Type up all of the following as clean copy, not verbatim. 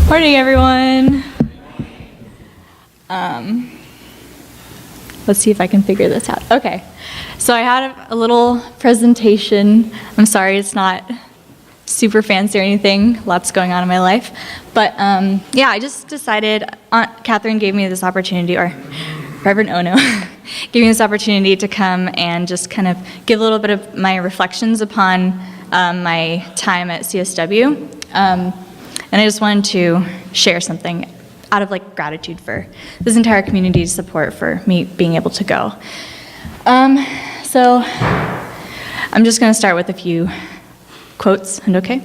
Morning, everyone. Let's see if I can figure this out. Okay, so I had a little presentation. I'm sorry it's not super fancy or anything. Lots going on in my life. But yeah, I just decided, Aunt Catherine gave me this opportunity, or Reverend Ono gave me this opportunity to come and just kind of give a little bit of my reflections upon my time at CSW. And I just wanted to share something out of gratitude for this entire community's support for me being able to go. So I'm just going to start with a few quotes, and okay?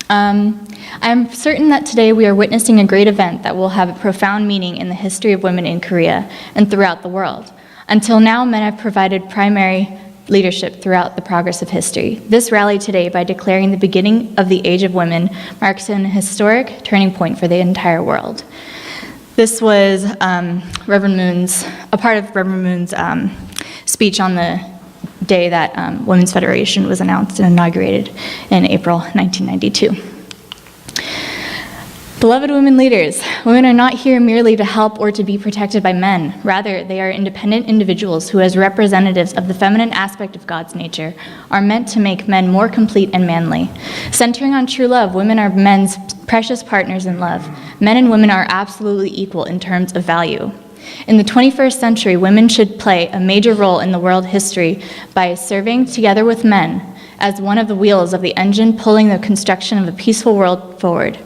I'm certain that today we are witnessing a great event that will have a profound meaning in the history of women in Korea and throughout the world. Until now, men have provided primary leadership throughout the progress of history. This rally today, by declaring the beginning of the age of women, marks an historic turning point for the entire world. This was Reverend Moon's, a part of Reverend Moon's speech on the day that Women's Federation was announced and inaugurated in April 1992. Beloved women leaders, women are not here merely to help or to be protected by men. Rather, they are independent individuals who, as representatives of the feminine aspect of God's nature, are meant to make men more complete and manly. Centering on true love, women are men's precious partners in love. Men and women are absolutely equal in terms of value. In the 21st century, women should play a major role in the world history by serving together with men as one of the wheels of the engine pulling the construction of a peaceful world forward.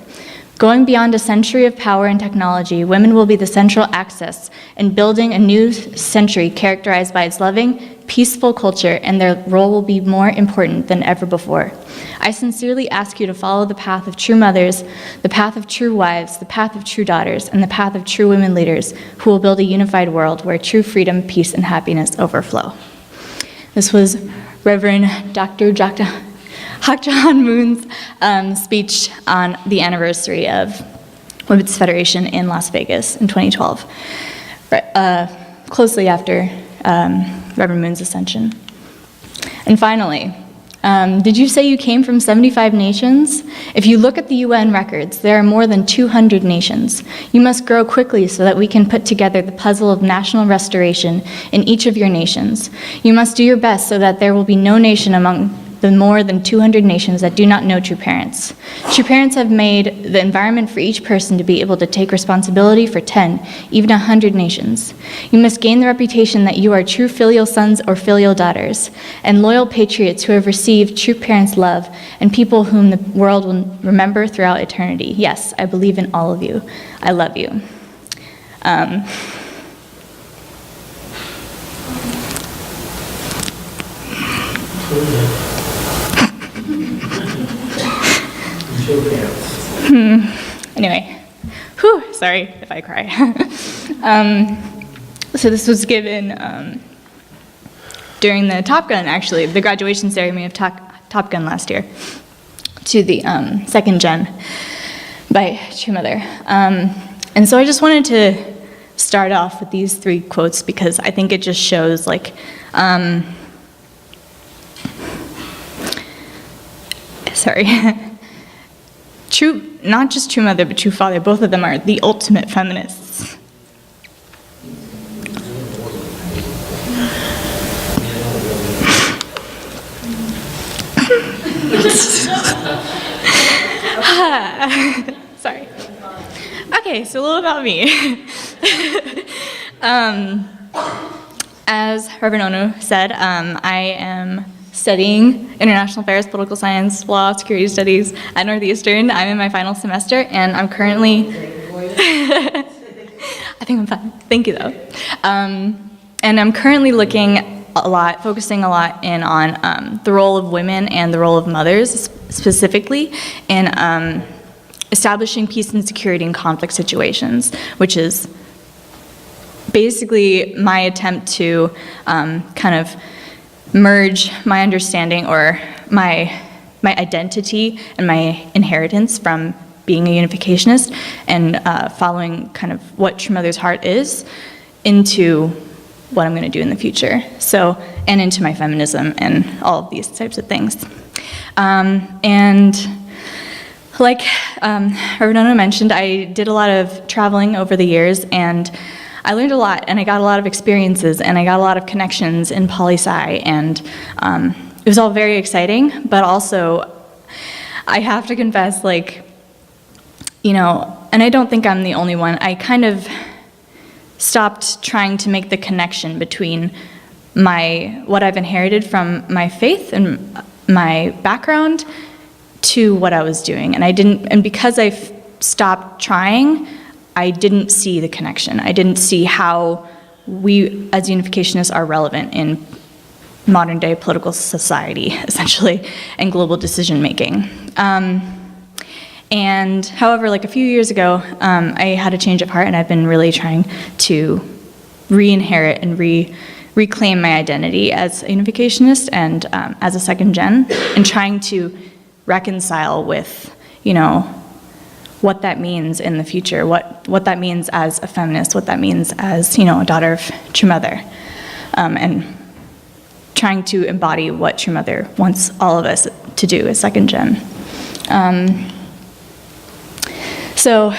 Going beyond a century of power and technology, women will be the central axis in building a new century characterized by its loving, peaceful culture, and their role will be more important than ever before. I sincerely ask you to follow the path of true mothers, the path of true wives, the path of true daughters, and the path of true women leaders who will build a unified world where true freedom, peace, and happiness overflow. This was Reverend Dr. Hak Ja-han Moon's speech on the anniversary of Women's Federation in Las Vegas in 2012, closely after Reverend Moon's ascension. And finally, did you say you came from 75 nations? If you look at the UN records, there are more than 200 nations. You must grow quickly so that we can put together the puzzle of national restoration in each of your nations. You must do your best so that there will be no nation among the more than 200 nations that do not know true parents. True parents have made the environment for each person to be able to take responsibility for 10, even 100 nations. You must gain the reputation that you are true filial sons or filial daughters, and loyal patriots who have received true parents' love, and people whom the world will remember throughout eternity. Yes, I believe in all of you. I love you. Anyway, sorry if I cry. So this was given during the Top Gun, actually, the graduation ceremony of Top Gun last year, to the second gen by True Mother. And so I just wanted to start off with these three quotes because I think it just shows true, not just True Mother, but True Father, both of them are the ultimate feminists. Sorry. Okay, so a little about me. As Reverend Ono said, I am studying international affairs, political science, law, security studies at Northeastern. I'm in my final semester, and I'm currently, I think I'm fine. Thank you, though. And I'm currently focusing a lot in on the role of women and the role of mothers, specifically, in establishing peace and security in conflict situations, which is basically my attempt to kind of merge my understanding or my identity and my inheritance from being a unificationist and following kind of what True Mother's heart is into what I'm going to do in the future. So, and into my feminism and all of these types of things. And Like Reverend Ono mentioned, I did a lot of traveling over the years, and I learned a lot, and I got a lot of experiences, and I got a lot of connections in poli-sci, and it was all very exciting, but also I have to confess, like, you know, and I don't think I'm the only one, I kind of stopped trying to make the connection between what I've inherited from my faith and my background to what I was doing. And because I stopped trying, I didn't see the connection. I didn't see how we as unificationists are relevant in modern day political society, essentially, and global decision making. And however, like a few years ago, I had a change of heart, and I've been really trying to re-inherit and reclaim my identity as a unificationist and as a second gen, and trying to reconcile with, you know, what that means in the future, what that means as a feminist, what that means as, you know, a daughter of True Mother, and trying to embody what True Mother wants all of us to do as second gen. So,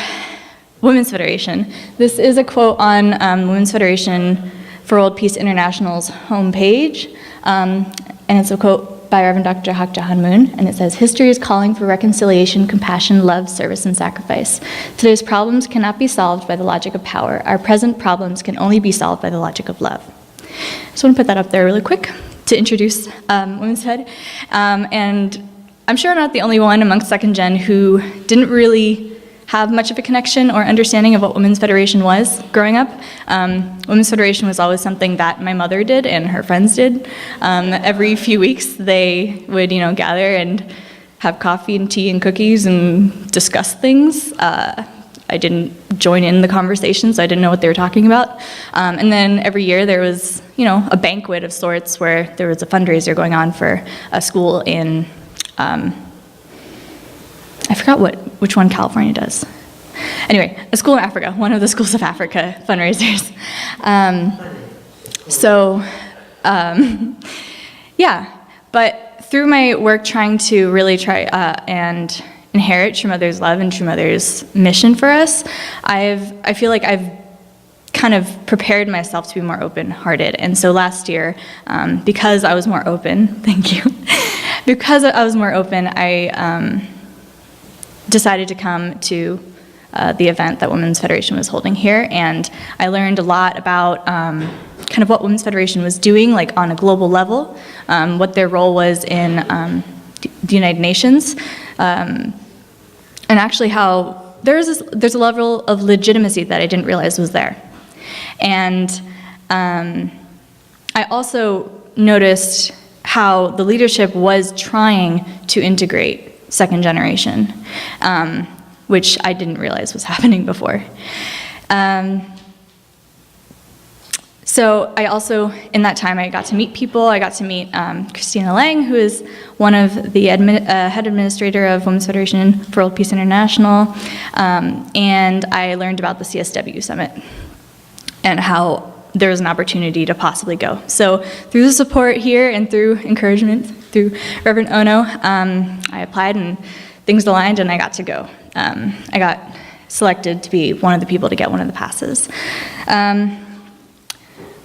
Women's Federation. This is a quote on Women's Federation for World Peace International's homepage, and it's a quote by Reverend Dr. Hak Jahan Moon, and it says, "History is calling for reconciliation, compassion, love, service, and sacrifice. Today's problems cannot be solved by the logic of power. Our present problems can only be solved by the logic of love." I just want to put that up there really quick to introduce Women's Fed. And I'm sure I'm not the only one amongst second gen who didn't really have much of a connection or understanding of what Women's Federation was growing up. Women's Federation was always something that my mother did and her friends did. Every few weeks they would, you know, gather and have coffee and tea and cookies and discuss things. I didn't join in the conversations, so I didn't know what they were talking about. And then every year there was, you know, a banquet of sorts where there was a fundraiser going on for a school in, I forgot which one California does. Anyway, a school in Africa, one of the schools of Africa fundraisers. Yeah, but through my work trying to really try and inherit True Mother's love and True Mother's mission for us, I feel like I've kind of prepared myself to be more open-hearted. And so last year, because I was more open, thank you, because I was more open, I decided to come to the event that Women's Federation was holding here, and I learned a lot about kind of what Women's Federation was doing, like on a global level, what their role was in the United Nations, and actually how there's a level of legitimacy that I didn't realize was there. And I also noticed how the leadership was trying to integrate second generation, which I didn't realize was happening before. So I also, in that time, I got to meet people. I got to meet Christina Lang, who is one of the head administrator of Women's Federation for World Peace International, and I learned about the CSW Summit and how there was an opportunity to possibly go. So through the support here and through encouragement through Reverend Ono, I applied and things aligned and I got to go. I got selected to be one of the people to get one of the passes,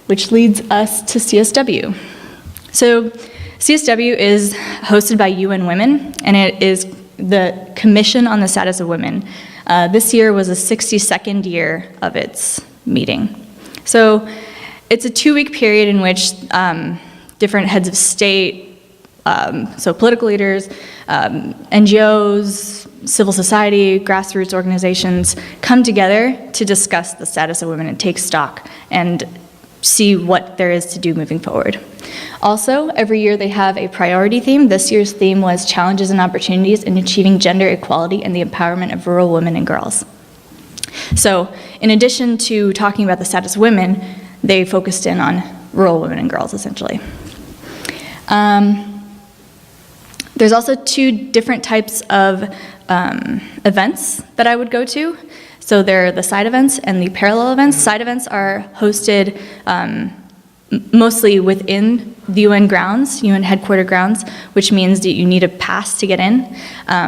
which leads us to CSW. So CSW is hosted by UN Women, and it is the Commission on the Status of Women. This year was the 62nd year of its meeting. So it's a 2-week period in which different heads of state, so political leaders, NGOs, civil society, grassroots organizations come together to discuss the status of women and take stock and see what there is to do moving forward. Also, every year they have a priority theme. This year's theme was Challenges and Opportunities in Achieving Gender Equality and the Empowerment of Rural Women and Girls. So, in addition to talking about the status of women, they focused in on rural women and girls, essentially. There's also 2 different types of events that I would go to. So there are the side events and the parallel events. Side events are hosted mostly within the UN grounds, UN headquarter grounds, which means that you need a pass to get in,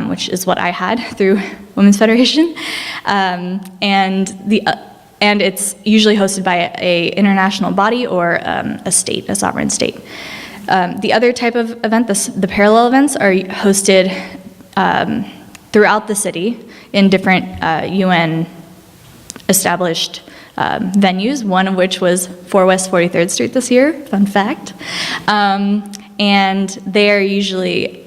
which is what I had through Women's Federation. And it's usually hosted by a international body or a state, a sovereign state. The other type of event, the parallel events, are hosted throughout the city in different UN established venues, one of which was 4 West 43rd Street this year, fun fact. And they are usually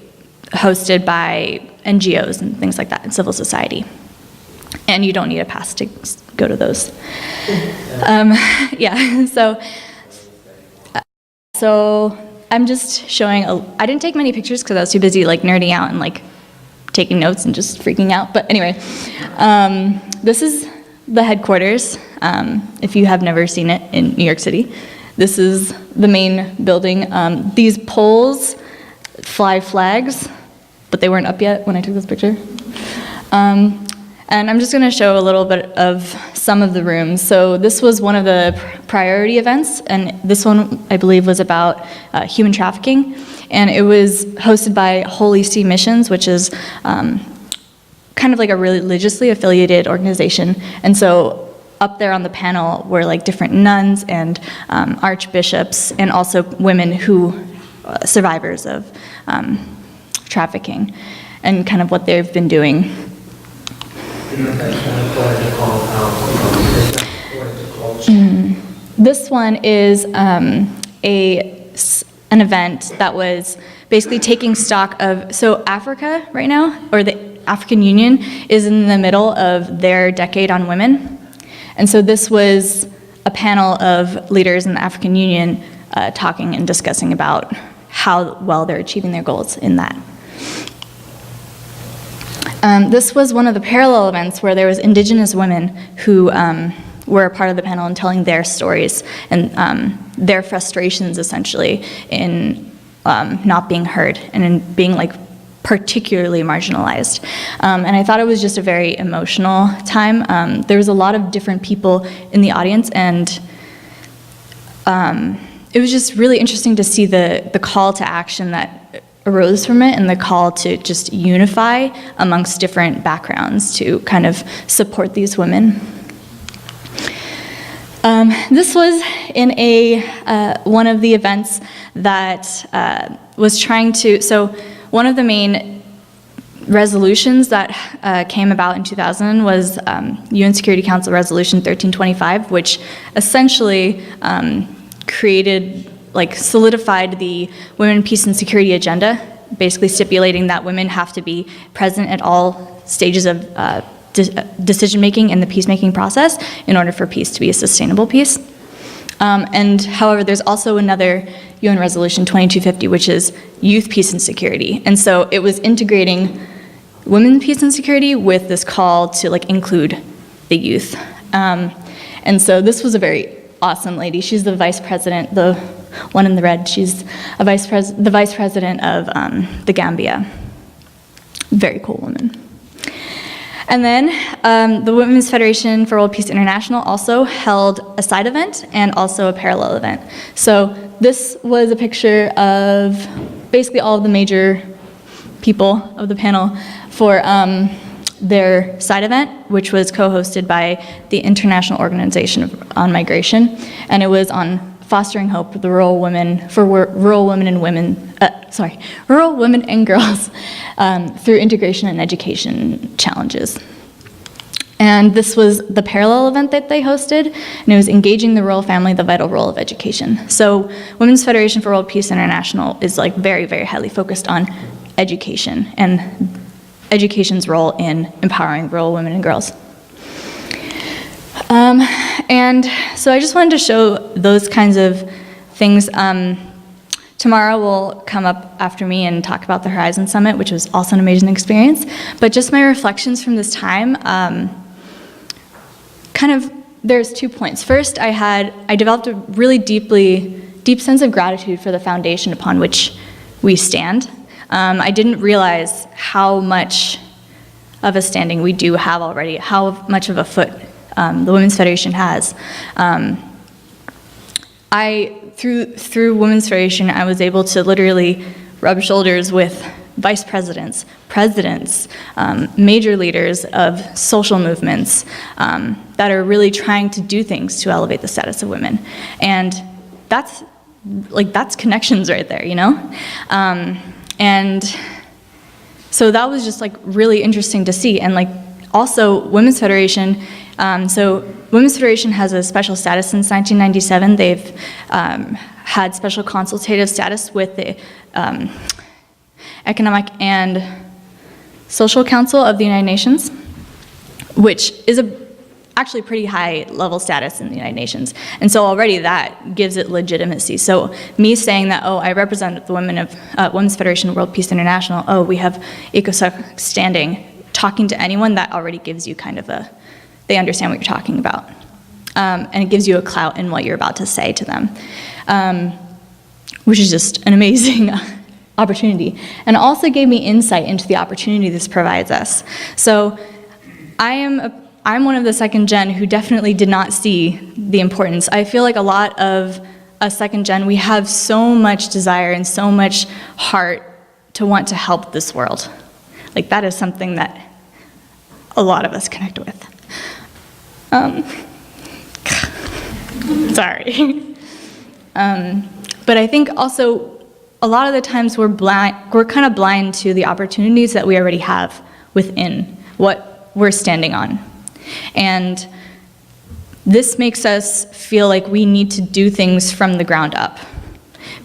hosted by NGOs and things like that, and civil society. And you don't need a pass to go to those. Yeah, so I'm just showing, I didn't take many pictures because I was too busy like nerding out and like taking notes and just freaking out. But anyway, this is the headquarters, if you have never seen it in New York City. This is the main building. These poles fly flags, but they weren't up yet when I took this picture. And I'm just going to show a little bit of some of the rooms. So this was one of the priority events, and this one, I believe, was about human trafficking. And it was hosted by Holy See Missions, which is kind of like a religiously affiliated organization. And so up there on the panel were like different nuns and archbishops, and also women who, survivors of trafficking, and kind of what they've been doing. This one is an event that was basically taking stock of, so Africa right now, or the African Union, is in the middle of their decade on women. And so this was a panel of leaders in the African Union talking and discussing about how well they're achieving their goals in that. This was one of the parallel events where there was indigenous women who were a part of the panel and telling their stories and their frustrations, essentially, in not being heard and in being like particularly marginalized. And I thought it was just a very emotional time. There was a lot of different people in the audience, and it was just really interesting to see the call to action that arose from it, and the call to just unify amongst different backgrounds to kind of support these women. This was in one of the events that was trying to, so one of the main resolutions that came about in 2000 was UN Security Council Resolution 1325, which essentially created, like, solidified the Women, Peace, and Security agenda, basically stipulating that women have to be present at all stages of decision-making in the peacemaking process in order for peace to be a sustainable peace. And however, there's also another UN Resolution 2250, which is youth, peace, and security. And so it was integrating women's peace and security with this call to like include the youth. And so this was a very awesome lady. She's the vice president, the one in the red. She's the vice president of the Gambia. Very cool woman. And then the Women's Federation for World Peace International also held a side event and also a parallel event. So this was a picture of basically all of the major people of the panel for their side event, which was co-hosted by the International Organization on Migration, and it was on fostering hope for the rural women and girls through integration and education challenges. And this was the parallel event that they hosted, and it was engaging the rural family, the vital role of education. So Women's Federation for World Peace International is like very, very highly focused on education and education's role in empowering rural women and girls. And so I just wanted to show those kinds of things. Tomorrow will come up after me and talk about the Horizon Summit, which was also an amazing experience. But just my reflections from this time, there's 2 points. First, I developed a really deep sense of gratitude for the foundation upon which we stand. I didn't realize how much of a standing we do have already, how much of a foot the Women's Federation has. through Women's Federation, I was able to literally rub shoulders with vice presidents, presidents, major leaders of social movements that are really trying to do things to elevate the status of women. And that's connections right there, you know? And so that was just like really interesting to see. And like also Women's Federation, so Women's Federation has a special status since 1997. They've had special consultative status with the Economic and Social Council of the United Nations, which is actually pretty high level status in the United Nations. And so already that gives it legitimacy. So me saying that, oh, I represent the women of Women's Federation World Peace International, oh, we have ECOSOC standing, talking to anyone, that already gives you kind of they understand what you're talking about. And it gives you a clout in what you're about to say to them, which is just an amazing opportunity. And also gave me insight into the opportunity this provides us. So I'm one of the second gen who definitely did not see the importance. I feel like a lot of us second gen, we have so much desire and so much heart to want to help this world. Like that is something that a lot of us connect with. Sorry. But I think also a lot of the times we're kind of blind to the opportunities that we already have within what we're standing on. And this makes us feel like we need to do things from the ground up.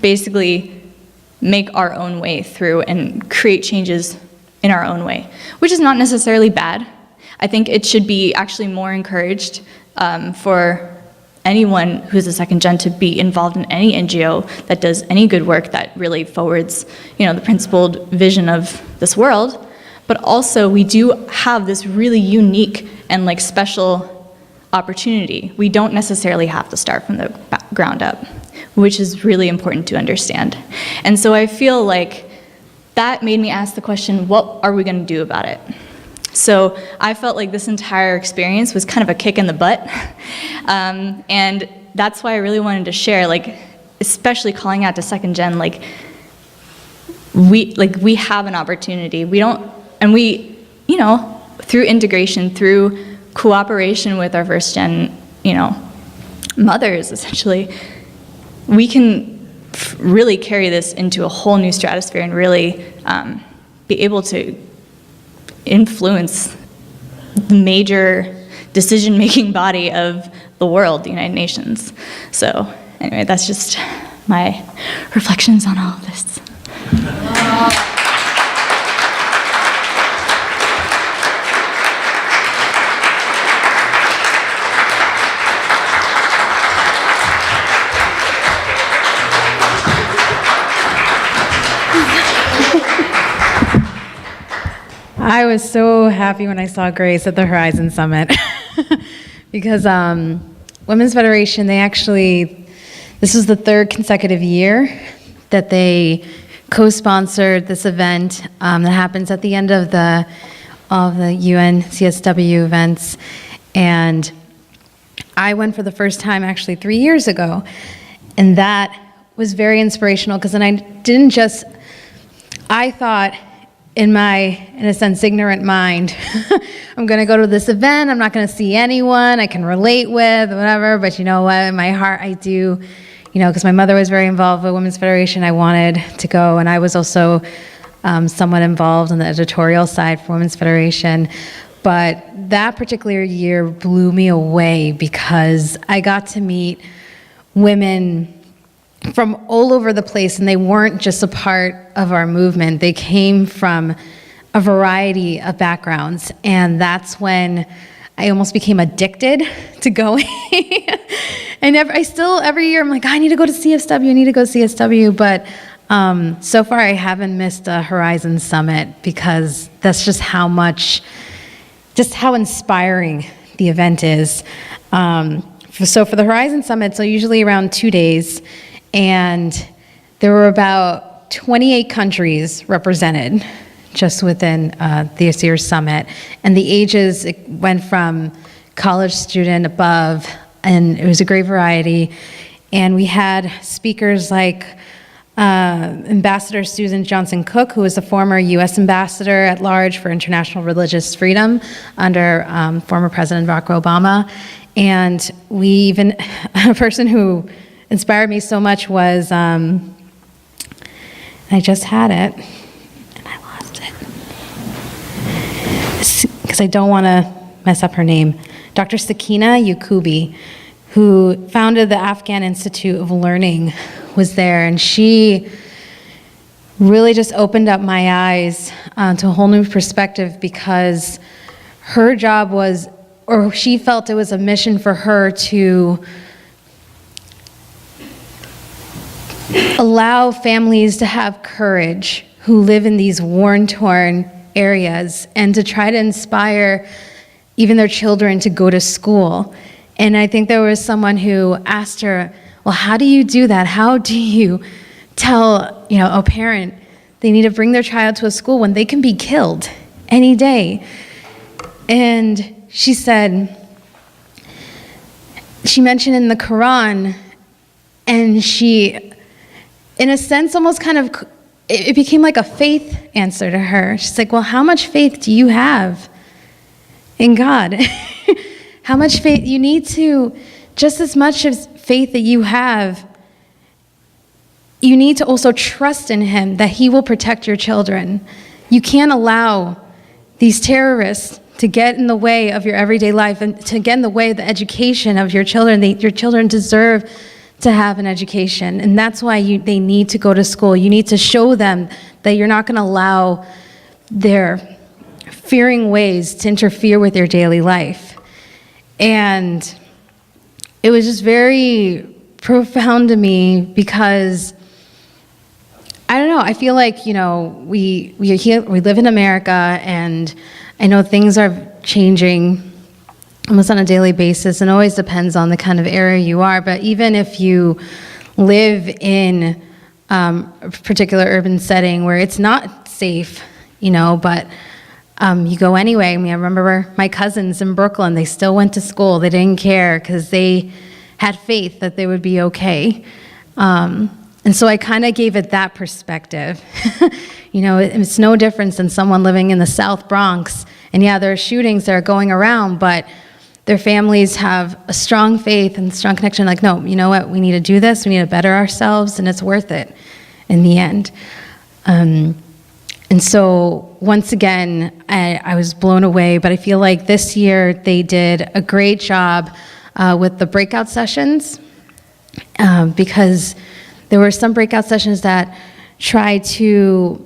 Basically, make our own way through and create changes in our own way, which is not necessarily bad. I think it should be actually more encouraged for anyone who's a second gen to be involved in any NGO that does any good work that really forwards, the principled vision of this world. But also, we do have this really unique and like special opportunity. We don't necessarily have to start from the ground up, which is really important to understand. And so I feel like that made me ask the question, what are we going to do about it? So I felt like this entire experience was kind of a kick in the butt. And that's why I really wanted to share, like, especially calling out to second gen, like we have an opportunity. Through integration, through cooperation with our first gen, mothers, essentially, we can really carry this into a whole new stratosphere and really be able to influence the major decision-making body of the world, the United Nations. So anyway, that's just my reflections on all of this. I was so happy when I saw Grace at the Horizon Summit because Women's Federation, this was the third consecutive year that they co-sponsored this event that happens at the end of the UN CSW events. And I went for the first time actually 3 years ago. And that was very inspirational because then I thought, in a sense, ignorant mind, I'm going to go to this event, I'm not going to see anyone I can relate with, whatever, but you know what, in my heart I do, because my mother was very involved with Women's Federation, I wanted to go, and I was also somewhat involved on the editorial side for Women's Federation, but that particular year blew me away because I got to meet women from all over the place, and they weren't just a part of our movement. They came from a variety of backgrounds, and that's when I almost became addicted to going. And every year I'm like, I need to go to CSW, but so far I haven't missed a Horizon Summit because that's just how inspiring the event is. So for the Horizon Summit, so usually around 2 days, and there were about 28 countries represented just within this year's summit. And the ages, it went from college student above, and it was a great variety. And we had speakers like Ambassador Susan Johnson Cook, who was a former U.S. Ambassador at Large for International Religious Freedom under former President Barack Obama. And we even, a person who inspired me so much was, I just had it, and I lost it, because I don't want to mess up her name, Dr. Sakina Yakubi, who founded the Afghan Institute of Learning, was there, and she really just opened up my eyes to a whole new perspective, because her job was, or she felt it was a mission for her to allow families to have courage who live in these war-torn areas, and to try to inspire even their children to go to school. And I think there was someone who asked her, well, how do you do that? How do you tell, a parent they need to bring their child to a school when they can be killed any day? And she said, she mentioned in the Quran, and she, in a sense, almost kind of, it became like a faith answer to her. She's like, well, how much faith do you have in God? How much faith? You need to, just as much as faith that you have, you need to also trust in Him that He will protect your children. You can't allow these terrorists to get in the way of your everyday life and to get in the way of the education of your children. Your children deserve to have an education, and that's why they need to go to school. You need to show them that you're not going to allow their fearing ways to interfere with your daily life. And it was just very profound to me, because I don't know, I feel like, we live in America, and I know things are changing almost on a daily basis, and always depends on the kind of area you are. But even if you live in a particular urban setting where it's not safe, but you go anyway. I mean, I remember my cousins in Brooklyn, they still went to school. They didn't care because they had faith that they would be okay. And so I kind of gave it that perspective. It's no different than someone living in the South Bronx. And yeah, there are shootings that are going around, but their families have a strong faith and strong connection. Like, no, you know what? We need to do this. We need to better ourselves, and it's worth it in the end. And so once again, I was blown away, but I feel like this year they did a great job with the breakout sessions, because there were some breakout sessions that tried to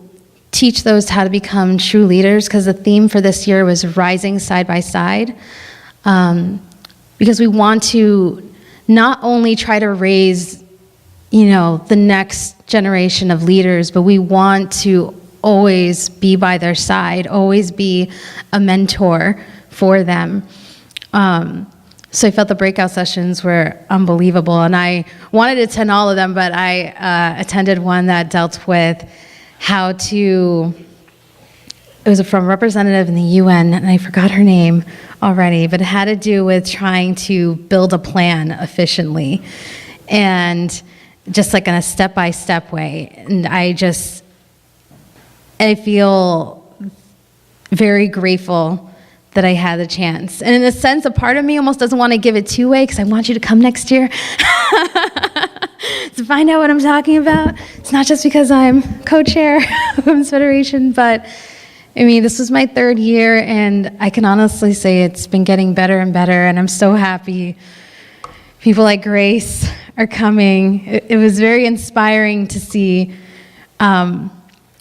teach those how to become true leaders, because the theme for this year was rising side by side, because we want to not only try to raise, the next generation of leaders, but we want to always be by their side, always be a mentor for them. So I felt the breakout sessions were unbelievable, and I wanted to attend all of them, but I attended one that dealt with how to, it was from a representative in the UN, and I forgot her name already, but it had to do with trying to build a plan efficiently, and just like in a step-by-step way. And I feel very grateful that I had the chance. And in a sense, a part of me almost doesn't want to give it two-way, because I want you to come next year to find out what I'm talking about. It's not just because I'm co-chair of Women's Federation, but I mean, this was my third year, and I can honestly say it's been getting better and better, and I'm so happy people like Grace are coming. It was very inspiring to see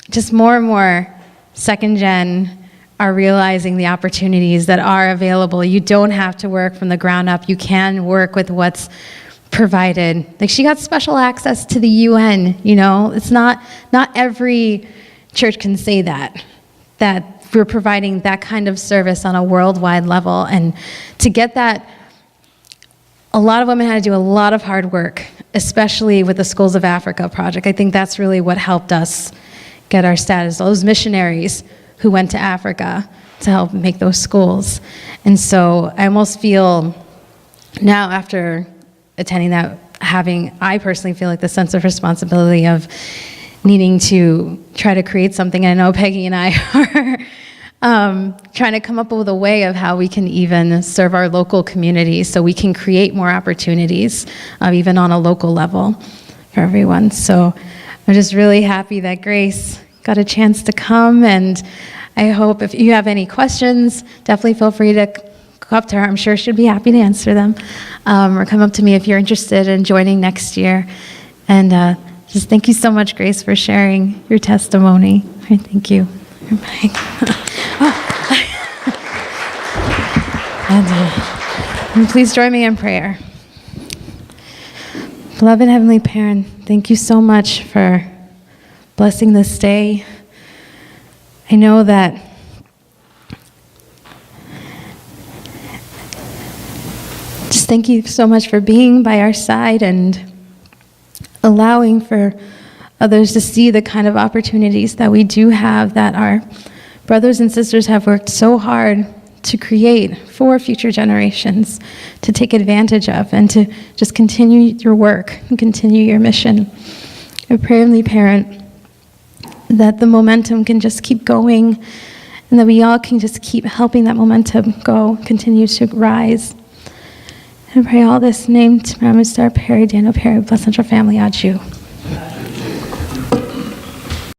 just more and more second gen are realizing the opportunities that are available. You don't have to work from the ground up. You can work with what's provided. Like, she got special access to the UN, It's not every church can say that we're providing that kind of service on a worldwide level. And to get that, a lot of women had to do a lot of hard work, especially with the Schools of Africa project. I think that's really what helped us get our status. Those missionaries who went to Africa to help make those schools. And so I almost feel now, after attending that, I personally feel like the sense of responsibility of needing to try to create something. I know Peggy and I are trying to come up with a way of how we can even serve our local communities so we can create more opportunities, even on a local level for everyone. So I'm just really happy that Grace got a chance to come, and I hope if you have any questions, definitely feel free to go up to her. I'm sure she'd be happy to answer them. Or come up to me if you're interested in joining next year. And just thank you so much, Grace, for sharing your testimony. All right, thank you. And please join me in prayer. Beloved Heavenly Parent, thank you so much for blessing this day. I know that just thank you so much for being by our side and allowing for others to see the kind of opportunities that we do have, that our brothers and sisters have worked so hard to create for future generations to take advantage of, and to just continue your work and continue your mission. I pray, Heavenly Parent, that the momentum can just keep going, and that we all can just keep helping that momentum continue to rise. And I pray all this in the name to Mr. Perry, Daniel Perry, bless our family, Aju.